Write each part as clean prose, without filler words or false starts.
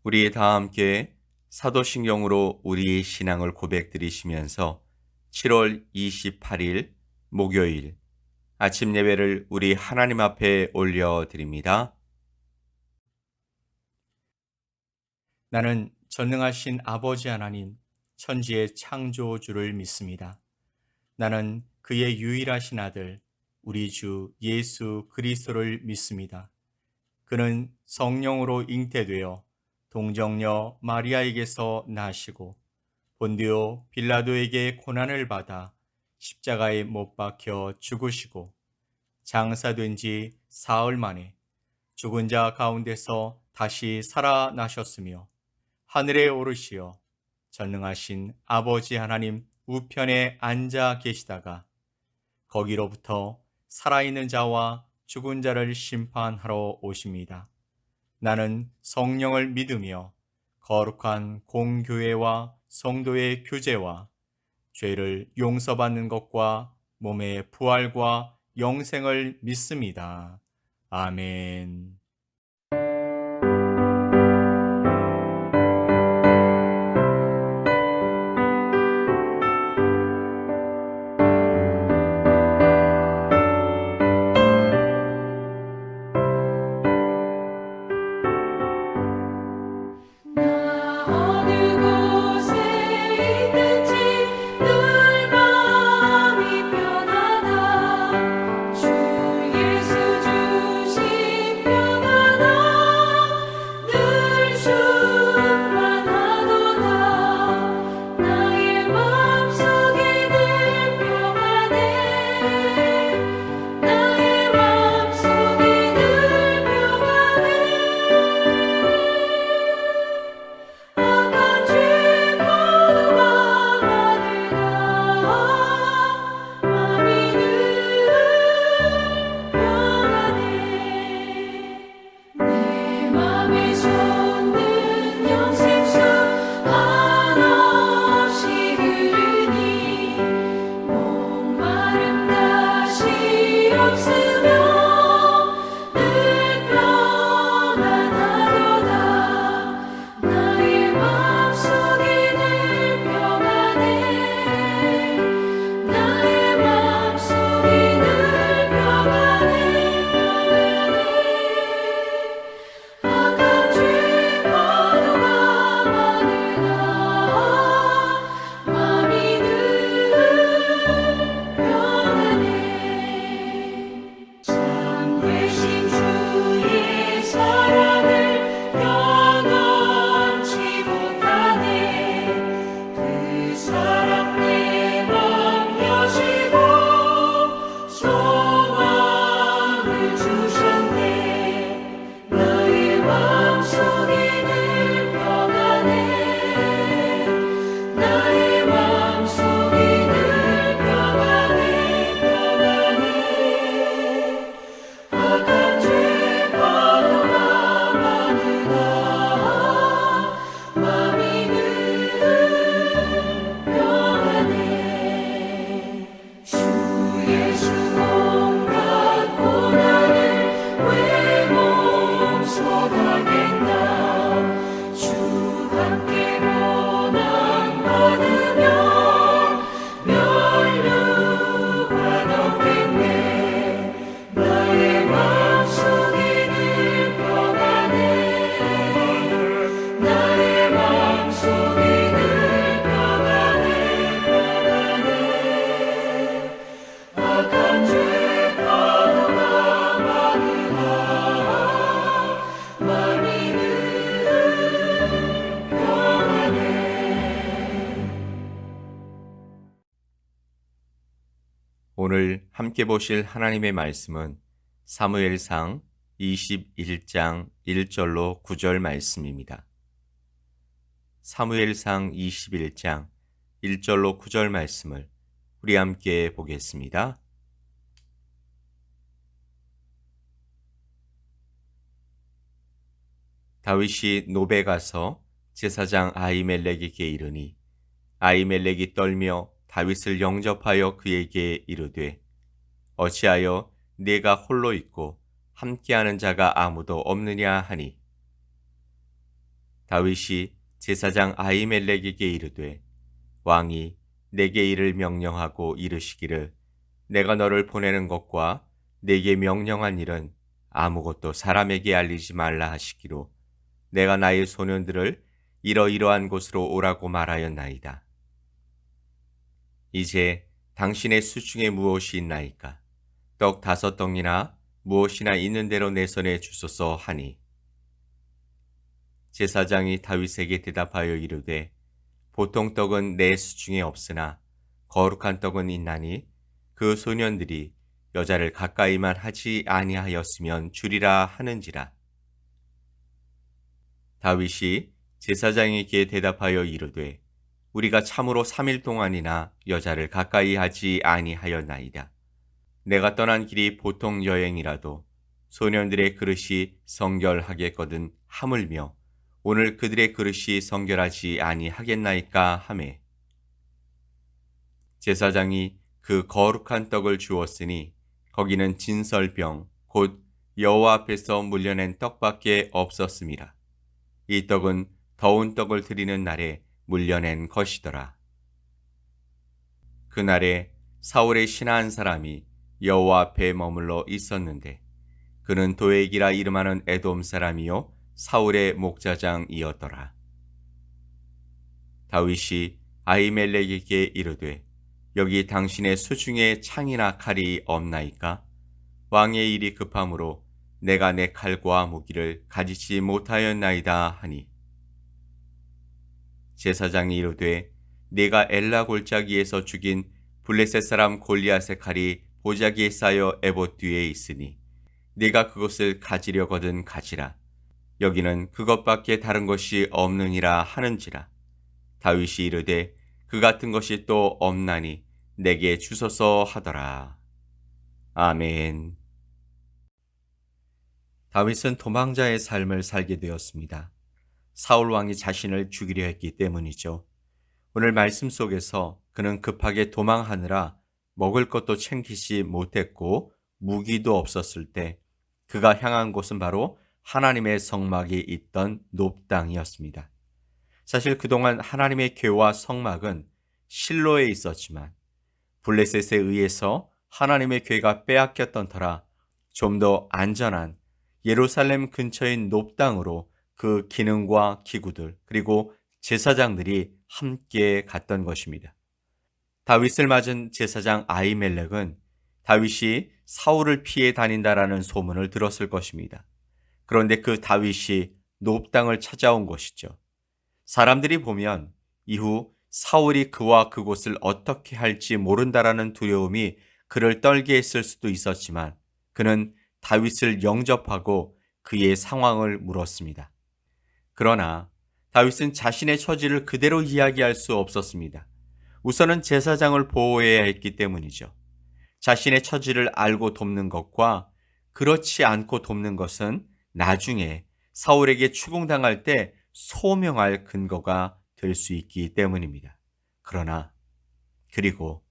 우리 다 함께 사도신경으로 우리의 신앙을 고백드리시면서 7월 28일 목요일 아침 예배를 우리 하나님 앞에 올려드립니다. 나는 전능하신 아버지 하나님, 천지의 창조주를 믿습니다. 나는 그의 유일하신 아들, 우리 주 예수 그리스도를 믿습니다. 그는 성령으로 잉태되어 동정녀 마리아에게서 나시고 본디오 빌라도에게 고난을 받아 십자가에 못 박혀 죽으시고 장사된 지 사흘 만에 죽은 자 가운데서 다시 살아나셨으며 하늘에 오르시어 전능하신 아버지 하나님 우편에 앉아 계시다가 거기로부터 살아있는 자와 죽은 자를 심판하러 오십니다. 나는 성령을 믿으며 거룩한 공교회와 성도의 교제와 죄를 용서받는 것과 몸의 부활과 영생을 믿습니다. 아멘. 나 어느 곳에 있든지 늘 마음이 편하다. 주 예수 주신 평안함 늘 충만하도다. 나의 마음속에 늘 평안해. 나의 마음속에 늘 평안해. 악한 죄과도가 많으나 마음이 늘 평안해. 내 맘에 솟는 영생수 한없이 흐르니 목마름 다시 없으며 늘 평안하도다. 나의 마음속에 늘 평안해. 나의 마음속에 늘 평안해. 악한 죄과도가 많으나 마음이 늘 평안해. 참 되신 주의 사랑을 영원치 못하네. 그 사랑 내 맘 여시고 소망을 주셨네. 나의 마음속에 늘 평안해. 나의 마음속에 늘 평안해. 평안해. 악한 죄과도가 많으나 마음이 늘 평안해. 주 예수 온갖 고난을 왜 몸소하겠나. 주 함께 고난 받으며 면류관 얻겠네. 나의 마음속에 늘 평안해. 나의 마음속에 늘 평안해. 평안해. 악한 죄과도가 많으나 마음이 늘 평안해. 오늘 함께 보실 하나님의 말씀은 사무엘상 21장 1절로 9절 말씀입니다. 사무엘상 21장 1절로 9절 말씀을 우리 함께 보겠습니다. 다윗이 노베 가서 제사장 아히멜렉에게 이르니 아히멜렉이 떨며 다윗을 영접하여 그에게 이르되 어찌하여 네가 홀로 있고 함께하는 자가 아무도 없느냐 하니 다윗이 제사장 아히멜렉에게 이르되 왕이 내게 이를 명령하고 이르시기를 내가 너를 보내는 것과 내게 명령한 일은 아무것도 사람에게 알리지 말라 하시기로 내가 나의 소년들을 이러이러한 곳으로 오라고 말하였나이다. 이제 당신의 수중에 무엇이 있나이까? 떡 5덩이나 무엇이나 있는 대로 내 손에 주소서 하니 제사장이 다윗에게 대답하여 이르되 보통 떡은 내 수중에 없으나 거룩한 떡은 있나니 그 소년들이 여자를 가까이만 하지 아니하였으면 주리라 하는지라. 다윗이 제사장에게 대답하여 이르되 우리가 참으로 3일 동안이나 여자를 가까이 하지 아니하였나이다. 내가 떠난 길이 보통 여행이라도 소년들의 그릇이 성결하겠거든 하물며 오늘 그들의 그릇이 성결하지 아니하겠나이까 하매 제사장이 그 거룩한 떡을 주었으니 거기는 진설병 곧 여호와 앞에서 물려낸 떡밖에 없었음이라. 이 떡은 더운 떡을 드리는 날에 물려낸 것이더라. 그날에 사울의 신하 한 사람이 여호와 앞에 머물러 있었는데 그는 도액이라 이름하는 에돔 사람이요 사울의 목자장이었더라. 다윗이 아히멜렉에게 이르되 여기 당신의 수중에 창이나 칼이 없나이까? 왕의 일이 급함으로 내가 내 칼과 무기를 가지지 못하였나이다 하니 제사장이 이르되 네가 엘라 골짜기에서 죽인 블레셋 사람 골리앗의 칼이 보자기에 쌓여 에봇 뒤에 있으니 네가 그것을 가지려거든 가지라. 여기는 그것밖에 다른 것이 없느니라 하는지라. 다윗이 이르되 그 같은 것이 또 없나니 내게 주소서 하더라. 아멘. 다윗은 도망자의 삶을 살게 되었습니다. 사울 왕이 자신을 죽이려 했기 때문이죠. 오늘 말씀 속에서 그는 급하게 도망하느라 먹을 것도 챙기지 못했고 무기도 없었을 때 그가 향한 곳은 바로 하나님의 성막이 있던 놋땅이었습니다. 사실 그동안 하나님의 궤와 성막은 실로에 있었지만 블레셋에 의해서 하나님의 궤가 빼앗겼던 터라 좀 더 안전한 예루살렘 근처인 놋땅으로 그 기능과 기구들 그리고 제사장들이 함께 갔던 것입니다. 다윗을 맞은 제사장 아히멜렉은 다윗이 사울을 피해 다닌다라는 소문을 들었을 것입니다. 그런데 그 다윗이 놋땅을 찾아온 것이죠. 사람들이 보면 이후 사울이 그와 그곳을 어떻게 할지 모른다라는 두려움이 그를 떨게 했을 수도 있었지만 그는 다윗을 영접하고 그의 상황을 물었습니다. 그러나 다윗은 자신의 처지를 그대로 이야기할 수 없었습니다. 우선은 제사장을 보호해야 했기 때문이죠. 자신의 처지를 알고 돕는 것과 그렇지 않고 돕는 것은 나중에 사울에게 추궁당할 때 소명할 근거가 될 수 있기 때문입니다. 그리고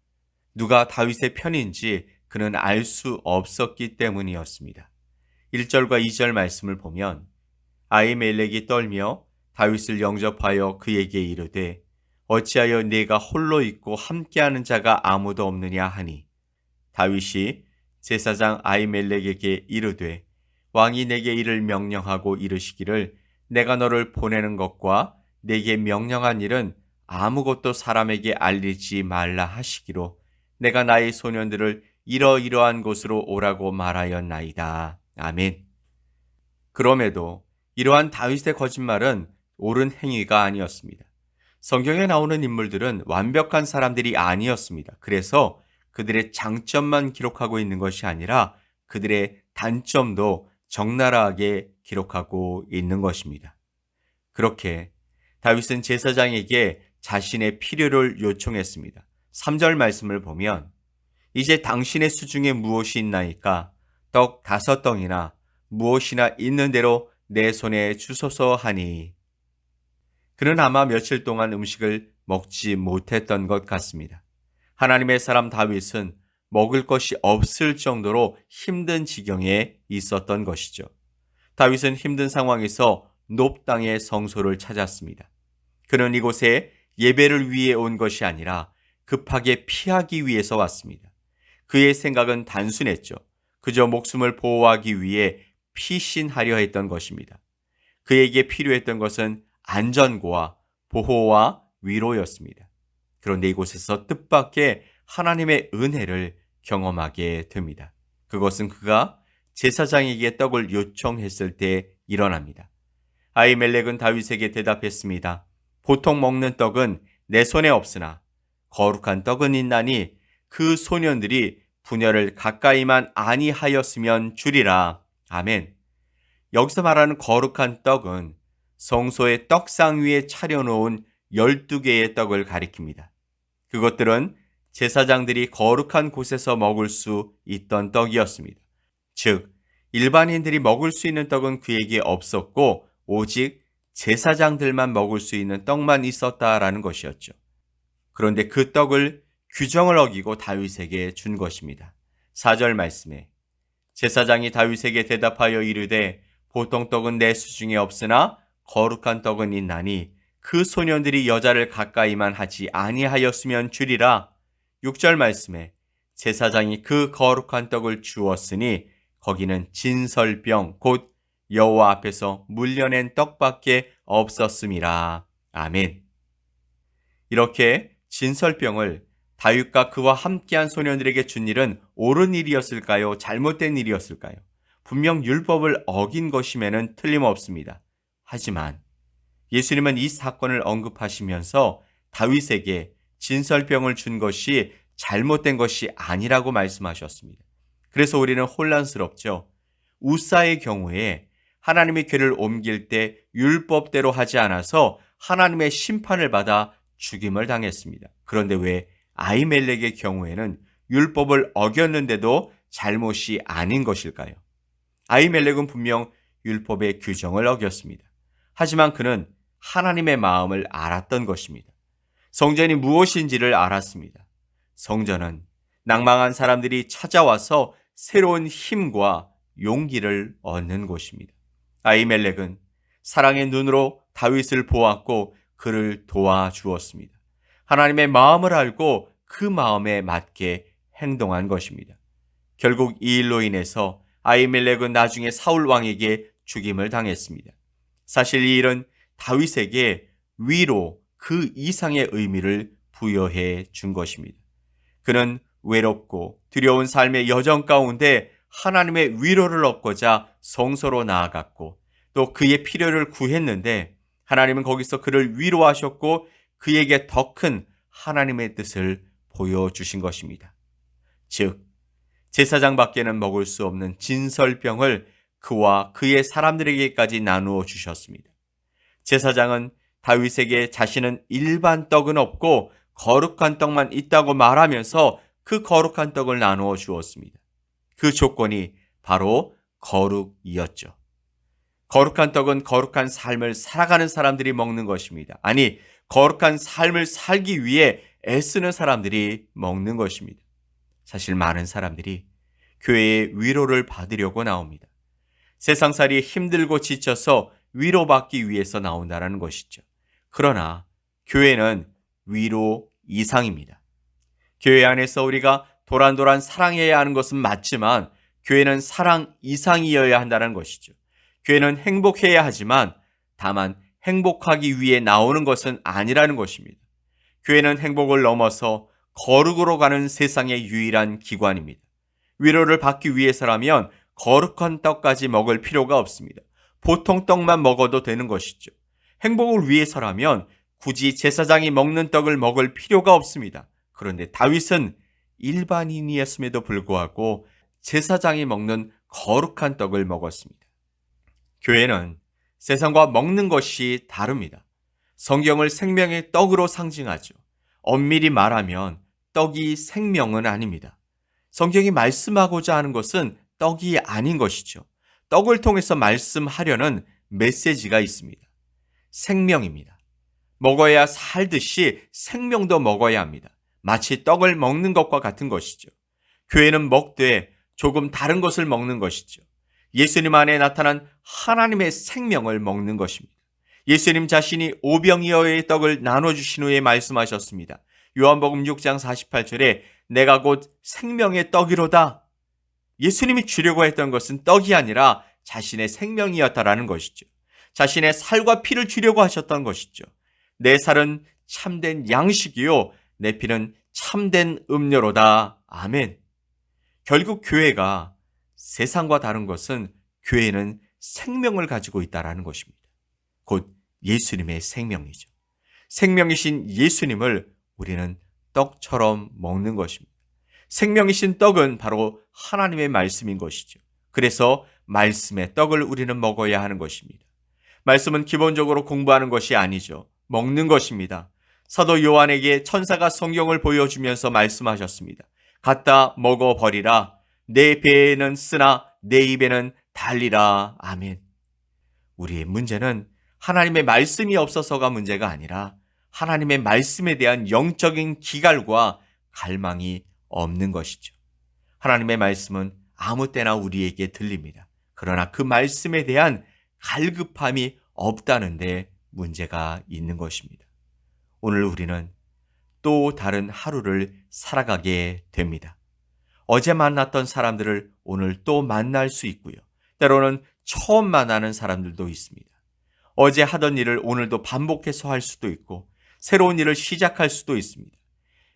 누가 다윗의 편인지 그는 알 수 없었기 때문이었습니다. 1절과 2절 말씀을 보면 아히멜렉이 떨며 다윗을 영접하여 그에게 이르되 어찌하여 네가 홀로 있고 함께하는 자가 아무도 없느냐 하니 다윗이 제사장 아히멜렉에게 이르되 왕이 내게 이를 명령하고 이르시기를 내가 너를 보내는 것과 내게 명령한 일은 아무것도 사람에게 알리지 말라 하시기로 내가 나의 소년들을 이러이러한 곳으로 오라고 말하였나이다. 아멘. 그럼에도 이러한 다윗의 거짓말은 옳은 행위가 아니었습니다. 성경에 나오는 인물들은 완벽한 사람들이 아니었습니다. 그래서 그들의 장점만 기록하고 있는 것이 아니라 그들의 단점도 적나라하게 기록하고 있는 것입니다. 그렇게 다윗은 제사장에게 자신의 필요를 요청했습니다. 3절 말씀을 보면 이제 당신의 수중에 무엇이 있나이까? 떡 5덩이나 무엇이나 있는 대로 내 손에 주소서 하니 그는 아마 며칠 동안 음식을 먹지 못했던 것 같습니다. 하나님의 사람 다윗은 먹을 것이 없을 정도로 힘든 지경에 있었던 것이죠. 다윗은 힘든 상황에서 높 땅의 성소를 찾았습니다. 그는 이곳에 예배를 위해 온 것이 아니라 급하게 피하기 위해서 왔습니다. 그의 생각은 단순했죠. 그저 목숨을 보호하기 위해 피신하려 했던 것입니다. 그에게 필요했던 것은 안전과 보호와 위로였습니다. 그런데 이곳에서 뜻밖의 하나님의 은혜를 경험하게 됩니다. 그것은 그가 제사장에게 떡을 요청했을 때 일어납니다. 아히멜렉은 다윗에게 대답했습니다. 보통 먹는 떡은 내 손에 없으나 거룩한 떡은 있나니 그 소년들이 분열을 가까이만 아니하였으면 주리라. 아멘. 여기서 말하는 거룩한 떡은 성소의 떡상 위에 차려놓은 12개의 떡을 가리킵니다. 그것들은 제사장들이 거룩한 곳에서 먹을 수 있던 떡이었습니다. 즉, 일반인들이 먹을 수 있는 떡은 그에게 없었고 오직 제사장들만 먹을 수 있는 떡만 있었다라는 것이었죠. 그런데 그 떡을 규정을 어기고 다윗에게 준 것입니다. 4절 말씀에 제사장이 다윗에게 대답하여 이르되 보통 떡은 내 수중에 없으나 거룩한 떡은 있나니 그 소년들이 여자를 가까이만 하지 아니하였으면 주리라. 6절 말씀에 제사장이 그 거룩한 떡을 주었으니 거기는 진설병 곧 여호와 앞에서 물려낸 떡밖에 없었음이라. 아멘. 이렇게 진설병을 다윗과 그와 함께한 소년들에게 준 일은 옳은 일이었을까요? 잘못된 일이었을까요? 분명 율법을 어긴 것임에는 틀림없습니다. 하지만 예수님은 이 사건을 언급하시면서 다윗에게 진설병을 준 것이 잘못된 것이 아니라고 말씀하셨습니다. 그래서 우리는 혼란스럽죠. 우사의 경우에 하나님의 궤를 옮길 때 율법대로 하지 않아서 하나님의 심판을 받아 죽임을 당했습니다. 그런데 왜 아히멜렉의 경우에는 율법을 어겼는데도 잘못이 아닌 것일까요? 아히멜렉은 분명 율법의 규정을 어겼습니다. 하지만 그는 하나님의 마음을 알았던 것입니다. 성전이 무엇인지를 알았습니다. 성전은 낭망한 사람들이 찾아와서 새로운 힘과 용기를 얻는 곳입니다. 아히멜렉은 사랑의 눈으로 다윗을 보았고 그를 도와주었습니다. 하나님의 마음을 알고 그 마음에 맞게 행동한 것입니다. 결국 이 일로 인해서 아히멜렉은 나중에 사울 왕에게 죽임을 당했습니다. 사실 이 일은 다윗에게 위로 그 이상의 의미를 부여해 준 것입니다. 그는 외롭고 두려운 삶의 여정 가운데 하나님의 위로를 얻고자 성소로 나아갔고 또 그의 필요를 구했는데 하나님은 거기서 그를 위로하셨고 그에게 더 큰 하나님의 뜻을 보여주신 것입니다. 즉, 제사장밖에는 먹을 수 없는 진설병을 그와 그의 사람들에게까지 나누어 주셨습니다. 제사장은 다윗에게 자신은 일반 떡은 없고 거룩한 떡만 있다고 말하면서 그 거룩한 떡을 나누어 주었습니다. 그 조건이 바로 거룩이었죠. 거룩한 떡은 거룩한 삶을 살아가는 사람들이 먹는 것입니다. 아니, 거룩한 삶을 살기 위해 애쓰는 사람들이 먹는 것입니다. 사실 많은 사람들이 교회의 위로를 받으려고 나옵니다. 세상살이 힘들고 지쳐서 위로받기 위해서 나온다는 것이죠. 그러나 교회는 위로 이상입니다. 교회 안에서 우리가 도란도란 사랑해야 하는 것은 맞지만 교회는 사랑 이상이어야 한다는 것이죠. 교회는 행복해야 하지만 다만 행복하기 위해 나오는 것은 아니라는 것입니다. 교회는 행복을 넘어서 거룩으로 가는 세상의 유일한 기관입니다. 위로를 받기 위해서라면 거룩한 떡까지 먹을 필요가 없습니다. 보통 떡만 먹어도 되는 것이죠. 행복을 위해서라면 굳이 제사장이 먹는 떡을 먹을 필요가 없습니다. 그런데 다윗은 일반인이었음에도 불구하고 제사장이 먹는 거룩한 떡을 먹었습니다. 교회는 세상과 먹는 것이 다릅니다. 성경을 생명의 떡으로 상징하죠. 엄밀히 말하면 떡이 생명은 아닙니다. 성경이 말씀하고자 하는 것은 떡이 아닌 것이죠. 떡을 통해서 말씀하려는 메시지가 있습니다. 생명입니다. 먹어야 살듯이 생명도 먹어야 합니다. 마치 떡을 먹는 것과 같은 것이죠. 교회는 먹되 조금 다른 것을 먹는 것이죠. 예수님 안에 나타난 하나님의 생명을 먹는 것입니다. 예수님 자신이 오병이어의 떡을 나눠주신 후에 말씀하셨습니다. 요한복음 6장 48절에 내가 곧 생명의 떡이로다. 예수님이 주려고 했던 것은 떡이 아니라 자신의 생명이었다라는 것이죠. 자신의 살과 피를 주려고 하셨던 것이죠. 내 살은 참된 양식이요 내 피는 참된 음료로다. 아멘. 결국 교회가 세상과 다른 것은 교회는 생명을 가지고 있다라는 것입니다. 곧 예수님의 생명이죠. 생명이신 예수님을 우리는 떡처럼 먹는 것입니다. 생명이신 떡은 바로 하나님의 말씀인 것이죠. 그래서 말씀의 떡을 우리는 먹어야 하는 것입니다. 말씀은 기본적으로 공부하는 것이 아니죠. 먹는 것입니다. 사도 요한에게 천사가 성경을 보여주면서 말씀하셨습니다. 갖다 먹어버리라. 내 배에는 쓰나 내 입에는 달리라. 아멘. 우리의 문제는 하나님의 말씀이 없어서가 문제가 아니라 하나님의 말씀에 대한 영적인 기갈과 갈망이 없는 것이죠. 하나님의 말씀은 아무 때나 우리에게 들립니다. 그러나 그 말씀에 대한 갈급함이 없다는데 문제가 있는 것입니다. 오늘 우리는 또 다른 하루를 살아가게 됩니다. 어제 만났던 사람들을 오늘 또 만날 수 있고요. 때로는 처음 만나는 사람들도 있습니다. 어제 하던 일을 오늘도 반복해서 할 수도 있고 새로운 일을 시작할 수도 있습니다.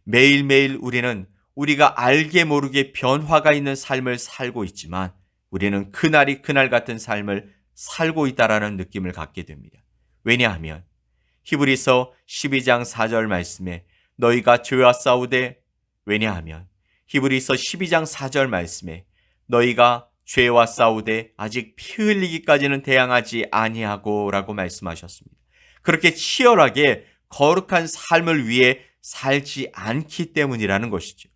매일매일 우리는 우리가 알게 모르게 변화가 있는 삶을 살고 있지만 우리는 그날이 그날 같은 삶을 살고 있다라는 느낌을 갖게 됩니다. 왜냐하면 히브리서 12장 4절 말씀에 너희가 죄와 싸우되 왜냐하면 히브리서 12장 4절 말씀에 너희가 죄와 싸우되 아직 피 흘리기까지는 대항하지 아니하고 라고 말씀하셨습니다. 그렇게 치열하게 거룩한 삶을 위해 살지 않기 때문이라는 것이죠.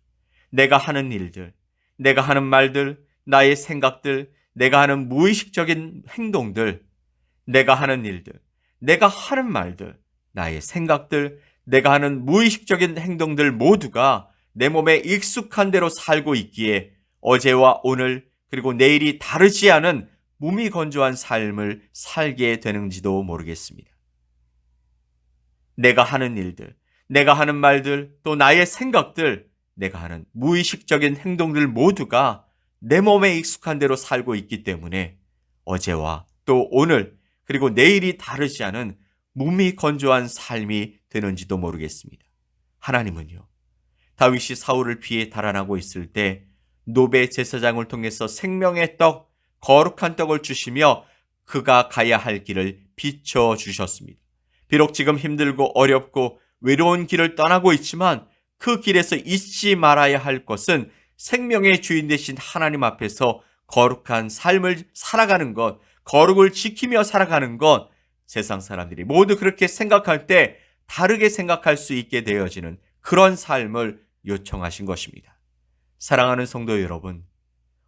내가 하는 일들, 내가 하는 말들, 나의 생각들, 내가 하는 무의식적인 행동들, 내가 하는 일들, 내가 하는 말들, 나의 생각들, 내가 하는 무의식적인 행동들 모두가 내 몸에 익숙한 대로 살고 있기에 어제와 오늘 그리고 내일이 다르지 않은 무미건조한 삶을 살게 되는지도 모르겠습니다. 내가 하는 일들, 내가 하는 말들, 또 나의 생각들, 내가 하는 무의식적인 행동들 모두가 내 몸에 익숙한 대로 살고 있기 때문에 어제와 또 오늘 그리고 내일이 다르지 않은 무미건조한 삶이 되는지도 모르겠습니다. 하나님은요, 다윗이 사울을 피해 달아나고 있을 때 노베 제사장을 통해서 생명의 떡, 거룩한 떡을 주시며 그가 가야 할 길을 비춰주셨습니다. 비록 지금 힘들고 어렵고 외로운 길을 떠나고 있지만 그 길에서 잊지 말아야 할 것은 생명의 주인 되신 하나님 앞에서 거룩한 삶을 살아가는 것, 거룩을 지키며 살아가는 것, 세상 사람들이 모두 그렇게 생각할 때 다르게 생각할 수 있게 되어지는 그런 삶을 요청하신 것입니다. 사랑하는 성도 여러분,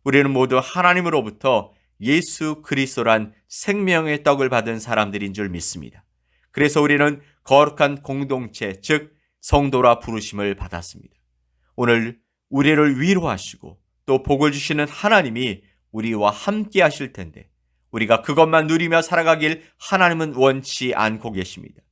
우리는 모두 하나님으로부터 예수 그리스도란 생명의 떡을 받은 사람들인 줄 믿습니다. 그래서 우리는 거룩한 공동체, 즉 성도라 부르심을 받았습니다. 오늘 우리를 위로하시고 또 복을 주시는 하나님이 우리와 함께 하실 텐데 우리가 그것만 누리며 살아가길 하나님은 원치 않고 계십니다.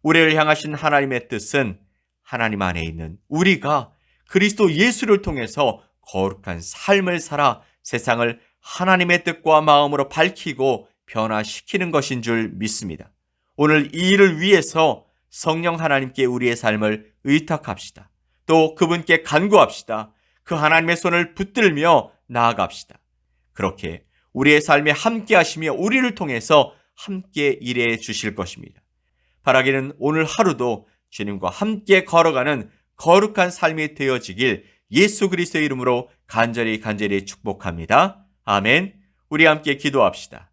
우리를 향하신 하나님의 뜻은 하나님 안에 있는 우리가 그리스도 예수를 통해서 거룩한 삶을 살아 세상을 하나님의 뜻과 마음으로 밝히고 변화시키는 것인 줄 믿습니다. 오늘 이 일을 위해서 성령 하나님께 우리의 삶을 의탁합시다. 또 그분께 간구합시다. 그 하나님의 손을 붙들며 나아갑시다. 그렇게 우리의 삶에 함께 하시며 우리를 통해서 함께 일해 주실 것입니다. 바라기는 오늘 하루도 주님과 함께 걸어가는 거룩한 삶이 되어지길 예수 그리스도의 이름으로 간절히 축복합니다. 아멘. 우리 함께 기도합시다.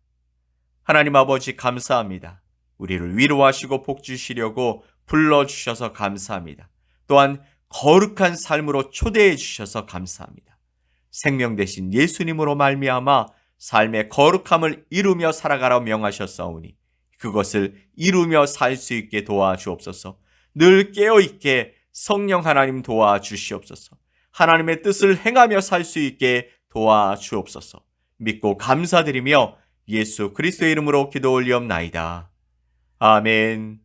하나님 아버지 감사합니다. 우리를 위로하시고 복 주시려고 불러주셔서 감사합니다. 또한 거룩한 삶으로 초대해 주셔서 감사합니다. 생명 되신 예수님으로 말미암아 삶의 거룩함을 이루며 살아가라 명하셨사오니 그것을 이루며 살 수 있게 도와주옵소서. 늘 깨어있게 성령 하나님 도와주시옵소서. 하나님의 뜻을 행하며 살 수 있게 도와주옵소서. 믿고 감사드리며 예수 그리스도의 이름으로 기도 올리옵나이다. 아멘.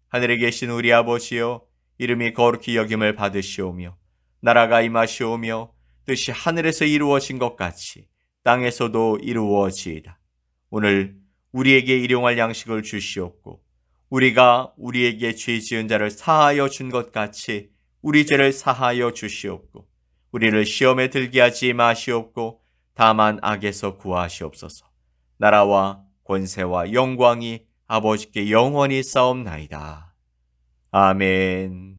하늘에 계신 우리 아버지여, 이름이 거룩히 여김을 받으시오며 나라가 임하시오며 뜻이 하늘에서 이루어진 것 같이 땅에서도 이루어지이다. 오늘 우리에게 일용할 양식을 주시옵고 우리가 우리에게 죄 지은 자를 사하여 준 것 같이 우리 죄를 사하여 주시옵고 우리를 시험에 들게 하지 마시옵고 다만 악에서 구하시옵소서. 나라와 권세와 영광이 아버지께 영원히 싸움나이다. 아멘.